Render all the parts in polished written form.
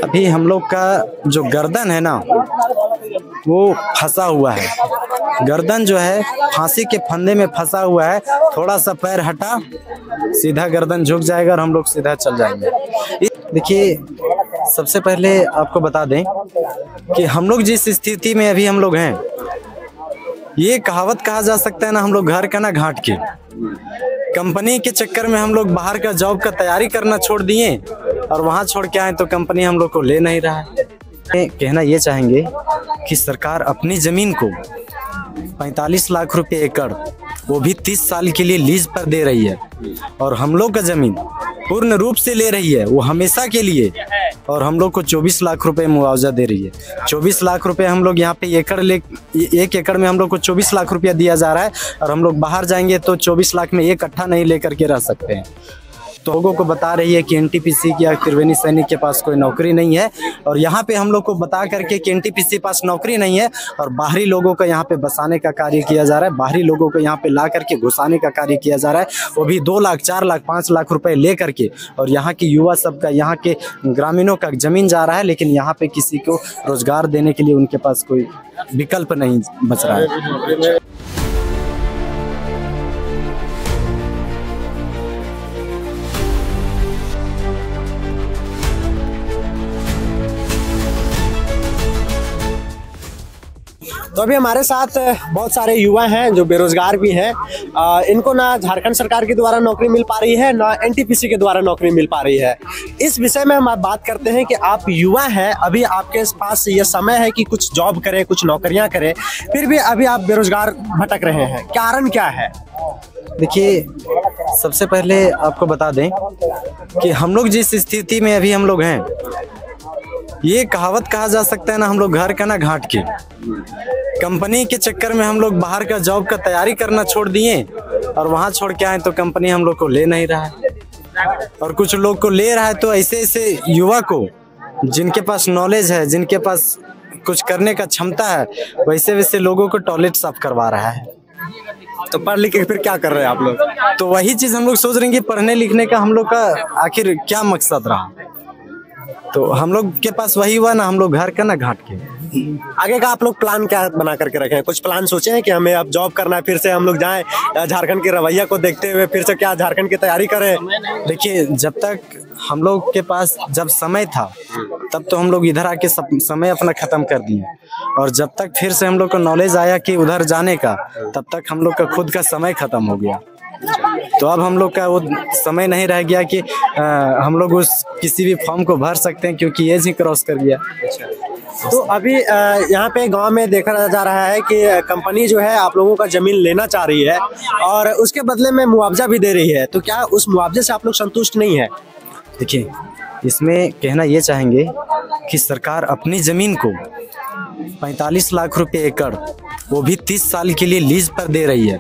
अभी हम लोग का जो गर्दन है ना वो फंसा हुआ है। गर्दन जो है फांसी के फंदे में फंसा हुआ है। थोड़ा सा पैर हटा सीधा गर्दन झुक जाएगा और हम लोग सीधा चल जाएंगे। देखिए, सबसे पहले आपको बता दें कि हम लोग जिस स्थिति में अभी हम लोग हैं, ये कहावत कहा जा सकता है ना, हम लोग घर का ना घाट के। कंपनी के चक्कर में हम लोग बाहर का जॉब का तैयारी करना छोड़ दिए और वहाँ छोड़ के आए तो कंपनी हम लोग को ले नहीं रहा है। कहना ये चाहेंगे कि सरकार अपनी ज़मीन को 45 लाख रुपए एकड़, वो भी 30 साल के लिए लीज पर दे रही है, और हम लोग का ज़मीन पूर्ण रूप से ले रही है, वो हमेशा के लिए, और हम लोग को 24 लाख रुपए मुआवजा दे रही है। 24 लाख रुपए हम लोग यहाँ पे एक एकड़ में हम लोग को 24 लाख रुपया दिया जा रहा है, और हम लोग बाहर जाएंगे तो 24 लाख में एक कट्ठा नहीं लेकर के रह सकते हैं। तो लोगों को बता रही है कि एनटीपीसी या त्रिवेणी सैनिक के पास कोई नौकरी नहीं है, और यहाँ पे हम लोग को बता करके कि एनटीपीसी पास नौकरी नहीं है, और बाहरी लोगों को यहाँ पे बसाने का कार्य किया जा रहा है। बाहरी लोगों को यहाँ पे ला करके घुसाने का कार्य किया जा रहा है, वो भी 2 लाख 4 लाख 5 लाख रुपए ले करके। और यहाँ के युवा सब का, यहाँ के ग्रामीणों का जमीन जा रहा है, लेकिन यहाँ पे किसी को रोजगार देने के लिए उनके पास कोई विकल्प नहीं बच रहा है। तो अभी हमारे साथ बहुत सारे युवा हैं जो बेरोजगार भी हैं। इनको ना झारखंड सरकार के द्वारा नौकरी मिल पा रही है, ना एनटीपीसी के द्वारा नौकरी मिल पा रही है। इस विषय में हम बात करते हैं कि आप युवा हैं, अभी आपके पास ये समय है कि कुछ जॉब करें, कुछ नौकरियां करें, फिर भी अभी आप बेरोजगार भटक रहे हैं, कारण क्या है? देखिए, सबसे पहले आपको बता दें कि हम लोग जिस स्थिति में अभी हम लोग हैं, ये कहावत कहा जा सकता है ना, हम लोग घर का ना घाट के। कंपनी के चक्कर में हम लोग बाहर का जॉब का तैयारी करना छोड़ दिए और वहाँ छोड़ के आए तो कंपनी हम लोग को ले नहीं रहा है, और कुछ लोग को ले रहा है। तो ऐसे ऐसे युवा को जिनके पास नॉलेज है, जिनके पास कुछ करने का क्षमता है, वैसे वैसे लोगों को टॉयलेट साफ करवा रहा है। तो पढ़ लिख के फिर क्या कर रहे हैं आप लोग? तो वही चीज़ हम लोग सोच रहे हैं कि पढ़ने लिखने का हम लोग का आखिर क्या मकसद रहा। तो हम लोग के पास वही हुआ ना, हम लोग घर का ना घाट के। आगे का आप लोग प्लान क्या बना करके रखे हैं? कुछ प्लान सोचे हैं कि हमें अब जॉब करना है, फिर से हम लोग जाएं झारखंड के रवैया को देखते हुए फिर से क्या झारखंड की तैयारी करें? देखिए, जब तक हम लोग के पास जब समय था तब तो हम लोग इधर आके समय अपना खत्म कर दिए, और जब तक फिर से हम लोग को नॉलेज आया कि उधर जाने का, तब तक हम लोग का खुद का समय खत्म हो गया। तो अब हम लोग का वो समय नहीं रह गया कि हम लोग उस किसी भी फॉर्म को भर सकते हैं, क्योंकि एज ही क्रॉस कर गया। तो अभी यहाँ पे गांव में देखा जा रहा है कि कंपनी जो है आप लोगों का जमीन लेना चाह रही है और उसके बदले में मुआवजा भी दे रही है, तो क्या उस मुआवजे से आप लोग संतुष्ट नहीं है? देखिए, इसमें कहना ये चाहेंगे कि सरकार अपनी ज़मीन को 45 लाख रुपए एकड़, वो भी 30 साल के लिए लीज पर दे रही है,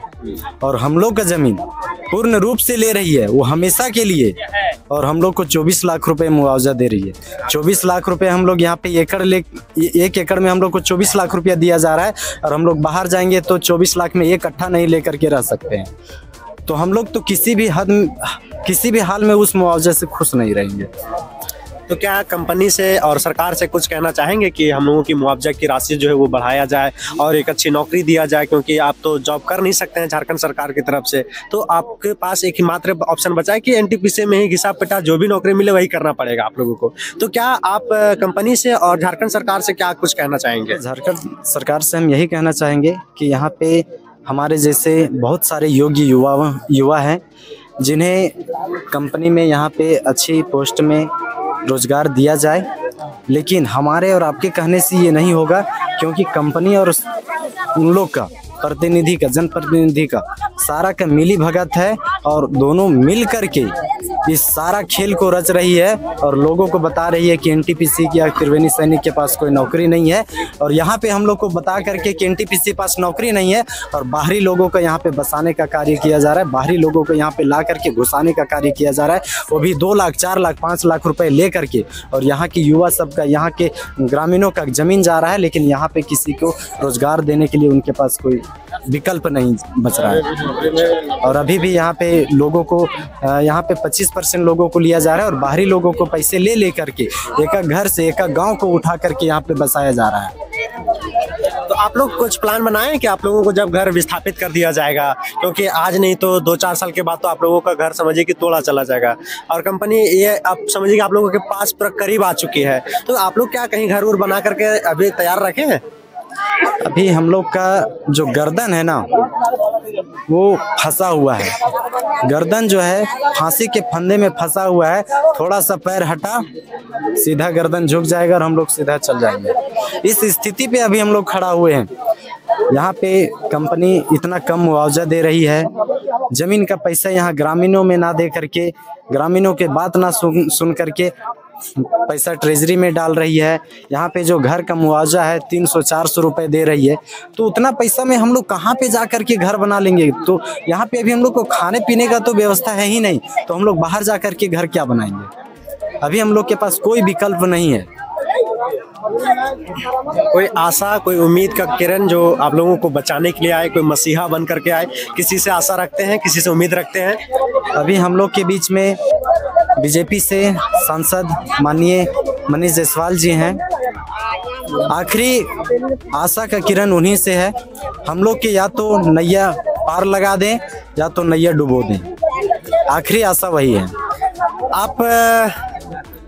और हम लोग का ज़मीन पूर्ण रूप से ले रही है, वो हमेशा के लिए, और हम लोग को 24 लाख रुपए मुआवजा दे रही है। 24 लाख रुपए हम लोग यहाँ पे एक एकड़ में हम लोग को 24 लाख रुपया दिया जा रहा है, और हम लोग बाहर जाएंगे तो 24 लाख में एक कट्ठा नहीं लेकर के रह सकते हैं। तो हम लोग तो किसी भी हाल में उस मुआवजे से खुश नहीं रहेंगे। तो क्या कंपनी से और सरकार से कुछ कहना चाहेंगे कि हम लोगों की मुआवजा की राशि जो है वो बढ़ाया जाए और एक अच्छी नौकरी दिया जाए, क्योंकि आप तो जॉब कर नहीं सकते हैं झारखंड सरकार की तरफ से, तो आपके पास एक ही मात्र ऑप्शन बचा है कि एनटीपीसी में ही घिसा पिटा जो भी नौकरी मिले वही करना पड़ेगा आप लोगों को। तो क्या आप कंपनी से और झारखंड सरकार से क्या कुछ कहना चाहेंगे? झारखंड सरकार से हम यही कहना चाहेंगे कि यहाँ पे हमारे जैसे बहुत सारे योग्य युवा हैं, जिन्हें कंपनी में यहाँ पे अच्छी पोस्ट में रोजगार दिया जाए। लेकिन हमारे और आपके कहने से ये नहीं होगा, क्योंकि कंपनी और उन लोग का प्रतिनिधि का, जनप्रतिनिधि का सारा का मिली भगत है, और दोनों मिल करके इस सारा खेल को रच रही है, और लोगों को बता रही है कि एनटीपीसी या त्रिवेणी सैनिक के पास कोई नौकरी नहीं है। और यहाँ पे हम लोग को बता करके कि एनटीपीसी पास नौकरी नहीं है, और बाहरी लोगों को यहाँ पे बसाने का कार्य किया जा रहा है, बाहरी लोगों को यहाँ पे ला करके घुसाने का कार्य किया जा रहा है, वो भी 2 लाख 4 लाख 5 लाख रुपए ले करके। और यहाँ की युवा सब का, यहाँ के ग्रामीणों का जमीन जा रहा है, लेकिन यहाँ पे किसी को रोजगार देने के लिए उनके पास कोई विकल्प नहीं बच रहा है। और अभी भी यहाँ पे लोगों को यहाँ पे 25% लोगों को लिया जा रहा है और बाहरी लोगों को पैसे ले ले करके एक घर से एक गांव को उठा करके यहाँ पे बसाया जा रहा है। तो आप लोग कुछ प्लान बनाएं कि आप लोगों को जब घर विस्थापित कर दिया जाएगा, क्योंकि आज नहीं तो 2-4 साल के बाद तो आप लोगों का घर समझिए कि तोड़ा चला जाएगा और कंपनी ये आप समझिए कि आप लोगों के पास पूरा करीब आ चुकी है, तो आप लोग क्या कहीं घर उर बना करके अभी तैयार रखे हैं? अभी हम लोग का जो गर्दन है ना वो फंसा हुआ है। गर्दन जो है फांसी के फंदे में फंसा हुआ है। थोड़ा सा पैर हटा सीधा गर्दन झुक जाएगा और हम लोग सीधा चल जाएंगे। इस स्थिति पे अभी हम लोग खड़ा हुए हैं। यहाँ पे कंपनी इतना कम मुआवजा दे रही है, जमीन का पैसा यहाँ ग्रामीणों में ना दे करके, ग्रामीणों के बात ना सुन करके पैसा ट्रेजरी में डाल रही है। यहाँ पे जो घर का मुआवजा है 300-400 रुपए दे रही है, तो उतना पैसा में हम लोग कहाँ पे जा करके घर बना लेंगे? तो यहाँ पे अभी हम लोग को खाने पीने का तो व्यवस्था है ही नहीं, तो हम लोग बाहर जा करके घर क्या बनाएंगे? अभी हम लोग के पास कोई विकल्प नहीं है। कोई आशा, कोई उम्मीद का किरण जो आप लोगों को बचाने के लिए आए, कोई मसीहा बन करके आए, किसी से आशा रखते हैं, किसी से उम्मीद रखते हैं? अभी हम लोग के बीच में बीजेपी से सांसद माननीय मनीष जायसवाल जी हैं। आखिरी आशा का किरण उन्हीं से है। हम लोग के या तो नैया पार लगा दें या तो नैया डुबो दें, आखिरी आशा वही है। आप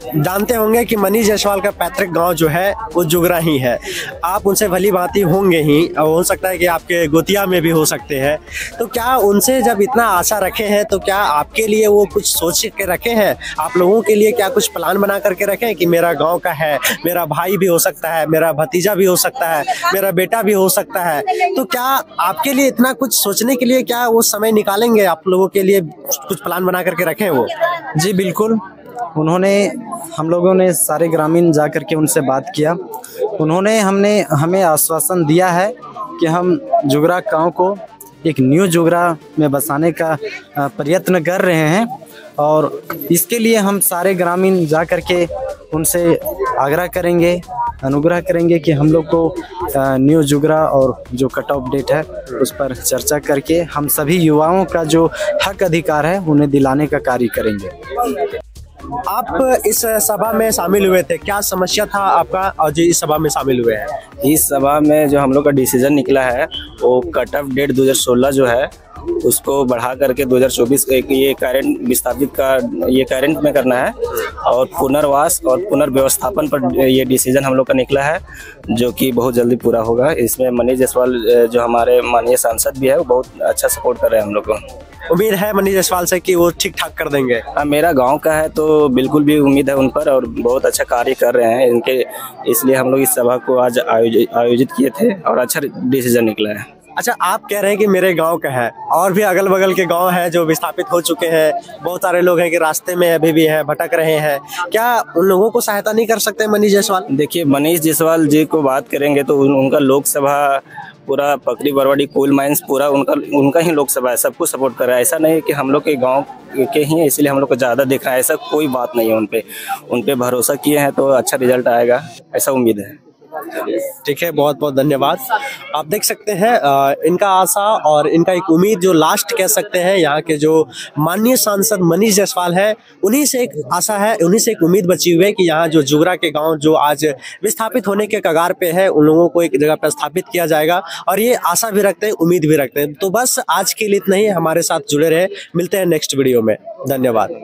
जानते होंगे कि मनीष जायसवाल का पैतृक गांव जो है वो जुगरा ही है। आप उनसे भली भांति होंगे ही, और हो सकता है कि आपके गोतिया में भी हो सकते हैं। तो क्या उनसे जब इतना आशा रखे हैं तो क्या आपके लिए वो कुछ सोच के रखे हैं? आप लोगों के लिए क्या कुछ प्लान बना करके रखे हैं कि मेरा गांव का है, मेरा भाई भी हो सकता है, मेरा भतीजा भी हो सकता है, मेरा बेटा भी हो सकता है, तो क्या आपके लिए इतना कुछ सोचने के लिए क्या वो समय निकालेंगे? आप लोगों के लिए कुछ प्लान बना करके रखे हैं वो? जी बिल्कुल, हम लोगों ने सारे ग्रामीण जा कर के उनसे बात किया। उन्होंने हमें आश्वासन दिया है कि हम जुगरा गांव को एक न्यू जुगरा में बसाने का प्रयत्न कर रहे हैं और इसके लिए हम सारे ग्रामीण जा कर के उनसे आग्रह करेंगे, अनुग्रह करेंगे कि हम लोग को न्यू जुगरा और जो कट ऑफ डेट है उस पर चर्चा करके हम सभी युवाओं का जो हक अधिकार है उन्हें दिलाने का कार्य करेंगे। आप इस सभा में शामिल हुए थे, क्या समस्या था आपका और जो इस सभा में शामिल हुए हैं? इस सभा में जो हम लोग का डिसीजन निकला है वो कट ऑफ डेट 2016 जो है उसको बढ़ा करके 2024 ये करंट विस्थापित का ये करंट में करना है और पुनर्वास और पुनर्व्यवस्थापन पर ये डिसीजन हम लोग का निकला है, जो कि बहुत जल्दी पूरा होगा। इसमें मनीष जायसवाल जो हमारे माननीय सांसद भी है वो बहुत अच्छा सपोर्ट कर रहे हैं हम लोग को। उम्मीद है मनीष जायसवाल से कि वो ठीक ठाक कर देंगे? मेरा गांव का है तो बिल्कुल भी उम्मीद है उन पर, और बहुत अच्छा कार्य कर रहे हैं इनके, इसलिए हम लोग इस सभा को आज आयोजित किए थे और अच्छा डिसीजन निकला है। अच्छा, आप कह रहे हैं कि मेरे गांव का है, और भी अगल बगल के गांव हैं जो विस्थापित हो चुके हैं, बहुत सारे लोग हैं कि रास्ते में अभी भी हैं, भटक रहे हैं, क्या उन लोगों को सहायता नहीं कर सकते मनीष जायसवाल? देखिए, मनीष जायसवाल जी को बात करेंगे तो उनका लोकसभा पूरा पकड़ी बरवाड़ी कोल माइंस पूरा उनका ही लोकसभा है, सबको सपोर्ट कर रहा है। ऐसा नहीं है कि हम लोग के गांव के ही है इसलिए हम लोग को ज़्यादा दिख रहा है, ऐसा कोई बात नहीं है। उन पे भरोसा किए हैं तो अच्छा रिजल्ट आएगा, ऐसा उम्मीद है। ठीक है, बहुत बहुत धन्यवाद। आप देख सकते हैं इनका आशा और इनका एक उम्मीद जो लास्ट कह सकते हैं, यहाँ के जो माननीय सांसद मनीष जायसवाल है उन्हीं से एक आशा है, उन्हीं से एक उम्मीद बची हुई है कि यहाँ जो जुगरा के गांव जो आज विस्थापित होने के कगार पे है उन लोगों को एक जगह पर स्थापित किया जाएगा, और ये आशा भी रखते हैं, उम्मीद भी रखते हैं। तो बस आज के लिए इतना ही, हमारे साथ जुड़े रहे, मिलते हैं नेक्स्ट वीडियो में। धन्यवाद।